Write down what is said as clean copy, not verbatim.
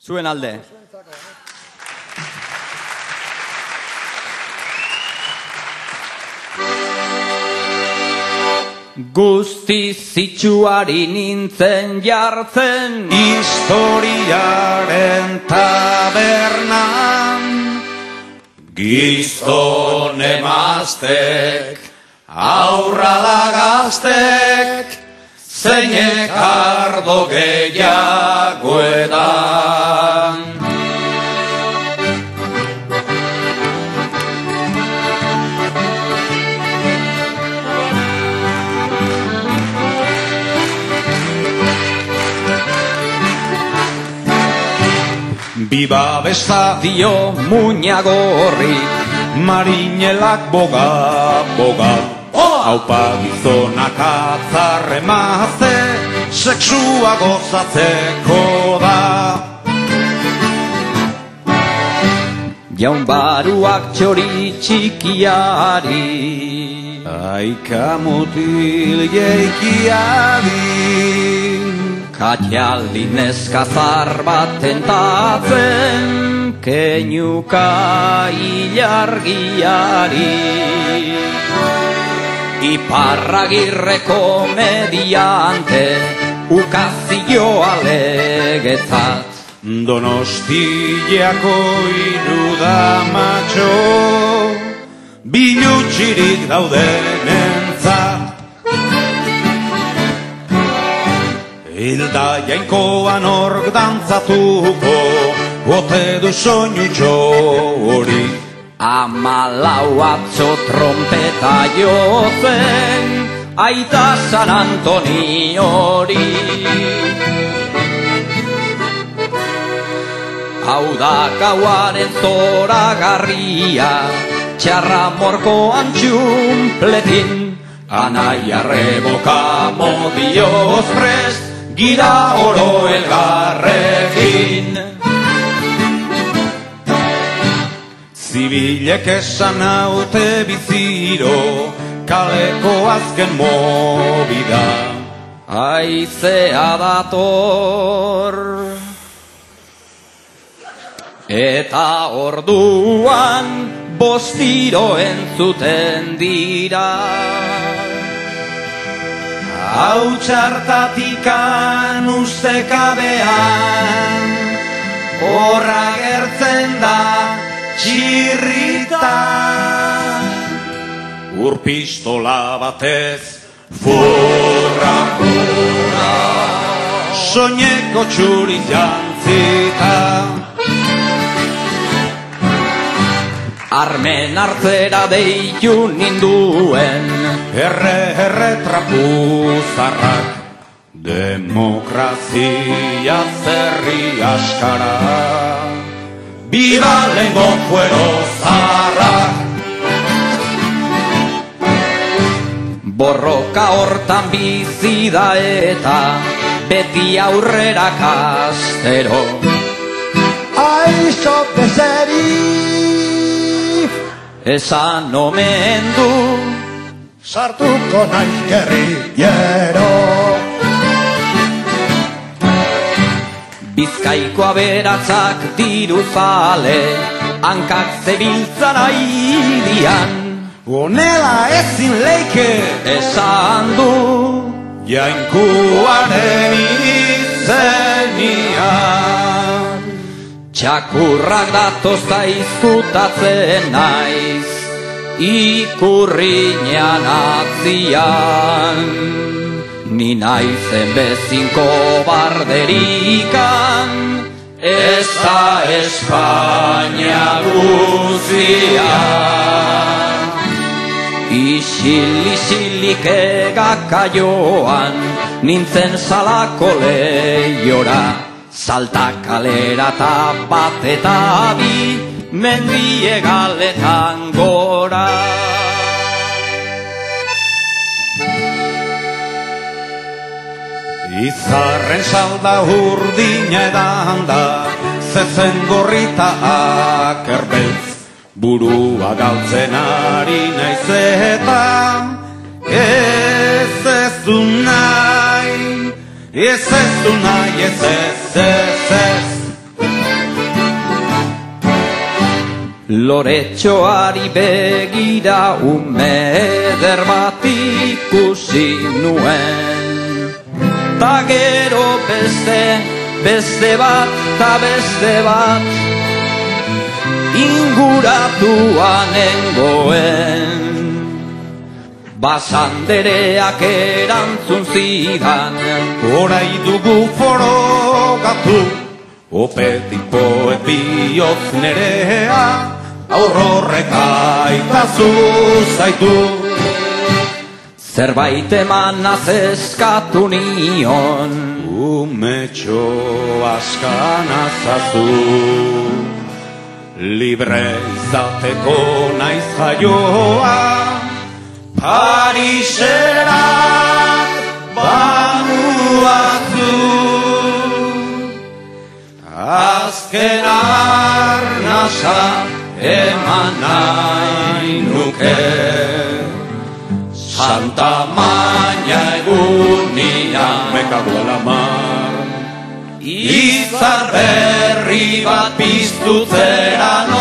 Zuen alde. Guztiz zitsuari nintzen jartzen historiaren tabernan, gizton emaztek, aurrala gaztek, zeinek ardo gehiago edan. Biba bestadio muñagorri, marinelak boga, boga. Haupa gizonak atzarre mazte, seksua gozatzeko da. Jaun baruak txori txikiari, Aika mutil jeikiadi. Katialdi neskazar bat tentatzen, keinuka ilargiari. Iparragirreko mediante, ukazioa legetzat. Donostiako irudamatxo, bilutxirik daudenentzat. Hilda jainkoan ork dantzatuko, ote du soinutxo hori. 14 atzo trompeta jotzen, aita San Antoni hori. Hau da gauaren zoragarria, txarra morkoan txumpletin, anaia reboka modioz prest, gira oro elgarrekin. Zibilek esan haute biziro, kaleko azken mobida. Aizea dator, eta orduan bostiro entzuten dira. Hau txartatikan ustekabean, horra gertzen da txirrita. Urpistola batez, furra, furra, soineko txuri jantzita. Armen hartzera deitu ninduen, erre trapuzarrak, demokrazia zerri askara. Biba lengo fuero zarrak. Borroka hortan bizi da eta beti aurrera kastero. Aixo bezeri Esan omen du sartuko naiz gerrillero. Bizkaiko aberatzak diruzale, hankak zebiltzan aidian. Honela ezin leike Esan du jainkuaren izenian. txakurrak datozta izkutatzen naiz, ikurriñan atzian. Ni naizen bezinko barderikan, ez da Espainia guzian. Isil-isilik egaka joan, nintzen salako lehiora, saltakalera eta bat eta bi, mendie galetan gora. Izarren salda urdina edan da, zezen gorrita akerbeltz. Burua galtzen ari naiz eta ez du nahi, ez du nahi, ez. Loretxoari begira ume eder bat ikusi nuen. Ta gero beste bat, ta beste bat, inguratuan nengoen. Basandereak erantzun zidan, orai dugu forogatu, opetik poet bihotz nerea, aurrorrek aitazu zaitu. Zerbait emanaz eskatu nion, umetxo askanazazu, libre izateko naiz jaioa, Parisera bamuazu. Azken arnasa eman nahi nuke, Santa Maña egunian mekago alamar, izar berri bat piztu zeran